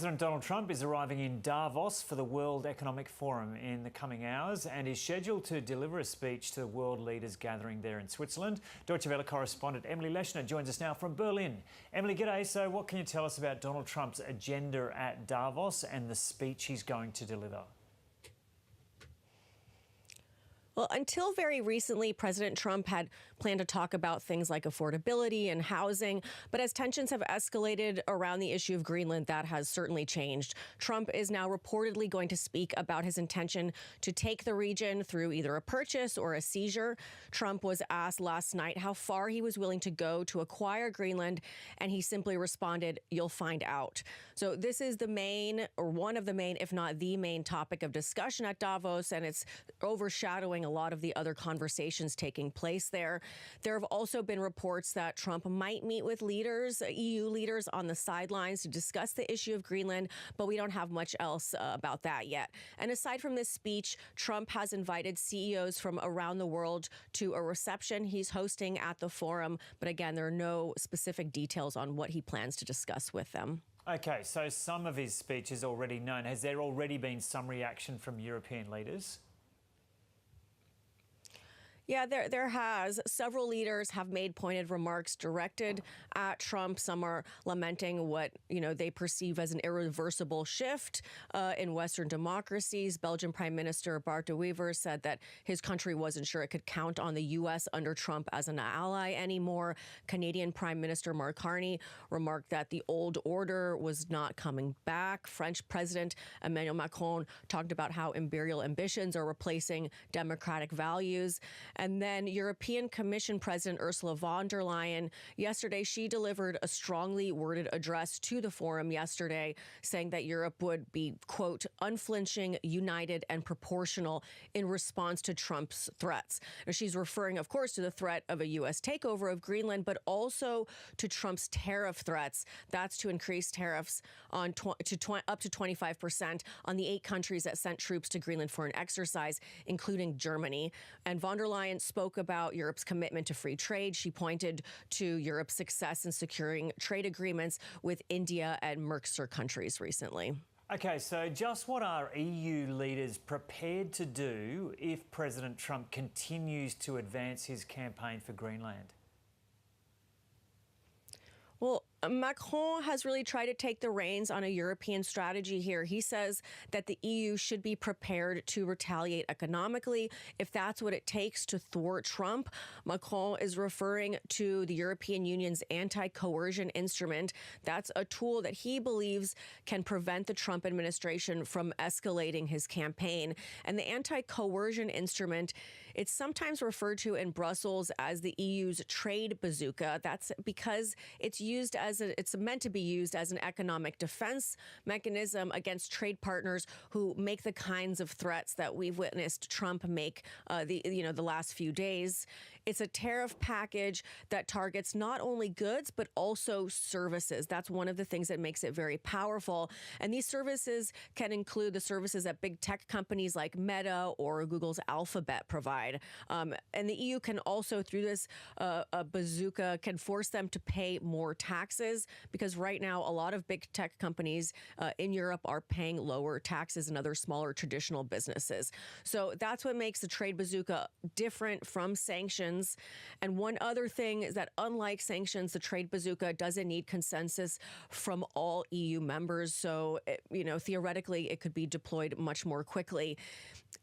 President Donald Trump is arriving in Davos for the World Economic Forum in the coming hours and is scheduled to deliver a speech to the world leaders gathering there in Switzerland. Deutsche Welle correspondent Emily Leshner joins us now from Berlin. Emily, g'day. So what can you tell us about Donald Trump's agenda at Davos and the speech he's going to deliver? Well, until very recently, President Trump had planned to talk about things like affordability and housing. But as tensions have escalated around the issue of Greenland, that has certainly changed. Trump is now reportedly going to speak about his intention to take the region through either a purchase or a seizure. Trump was asked last night how far he was willing to go to acquire Greenland, and he simply responded, "You'll find out." So this is the main, or one of the main, if not the main topic of discussion at Davos, and it's overshadowing a lot of the other conversations taking place there. There have also been reports that Trump might meet with leaders, EU leaders on the sidelines to discuss the issue of Greenland, but we don't have much else about that yet. And aside from this speech, Trump has invited CEOs from around the world to a reception he's hosting at the forum. But again, there are no specific details on what he plans to discuss with them. OK, so some of his speech is already known. Has there already been some reaction from European leaders? Yeah, there has. Several leaders have made pointed remarks directed at Trump. Some are lamenting what, they perceive as an irreversible shift in Western democracies. Belgian Prime Minister Bart de Wever said that his country wasn't sure it could count on the U.S. under Trump as an ally anymore. Canadian Prime Minister Mark Carney remarked that the old order was not coming back. French President Emmanuel Macron talked about how imperial ambitions are replacing democratic values. And then European Commission President Ursula von der Leyen, yesterday, she delivered a strongly worded address to the forum yesterday, saying that Europe would be, quote, unflinching, united and proportional in response to Trump's threats. Now, she's referring, of course, to the threat of a U.S. takeover of Greenland, but also to Trump's tariff threats. That's to increase tariffs on up to 25% on the 8 countries that sent troops to Greenland for an exercise, including Germany. And von der Leyen spoke about Europe's commitment to free trade. She pointed to Europe's success in securing trade agreements with India and Mercosur countries recently. OK, so just what are EU leaders prepared to do if President Trump continues to advance his campaign for Greenland? Well, Macron has really tried to take the reins on a European strategy here. He says that the EU should be prepared to retaliate economically if that's what it takes to thwart Trump. Macron is referring to the European Union's anti-coercion instrument. That's a tool that he believes can prevent the Trump administration from escalating his campaign. And the anti-coercion instrument, it's sometimes referred to in Brussels as the EU's trade bazooka. That's because it's meant to be used as an economic defense mechanism against trade partners who make the kinds of threats that we've witnessed Trump make the last few days. It's a tariff package that targets not only goods but also services. That's one of the things that makes it very powerful. And these services can include the services that big tech companies like Meta or Google's Alphabet provide. And the EU can also, through this bazooka, can force them to pay more taxes, because right now a lot of big tech companies in Europe are paying lower taxes than other smaller traditional businesses. So that's what makes the trade bazooka different from sanctions. And one other thing is that, unlike sanctions, the trade bazooka doesn't need consensus from all EU members. So, theoretically, it could be deployed much more quickly.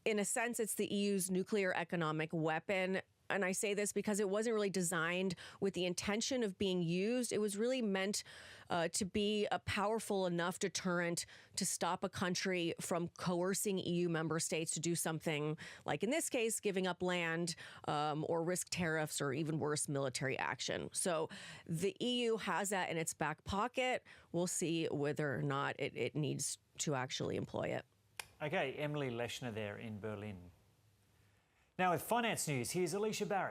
In a sense, it's the EU's nuclear economic weapon. And I say this because it wasn't really designed with the intention of being used. It was really meant to be a powerful enough deterrent to stop a country from coercing EU member states to do something like, in this case, giving up land or risk tariffs or even worse, military action. So the EU has that in its back pocket. We'll see whether or not it needs to actually employ it. OK, Emily Leshner there in Berlin. Now with finance news, here's Alicia Barry.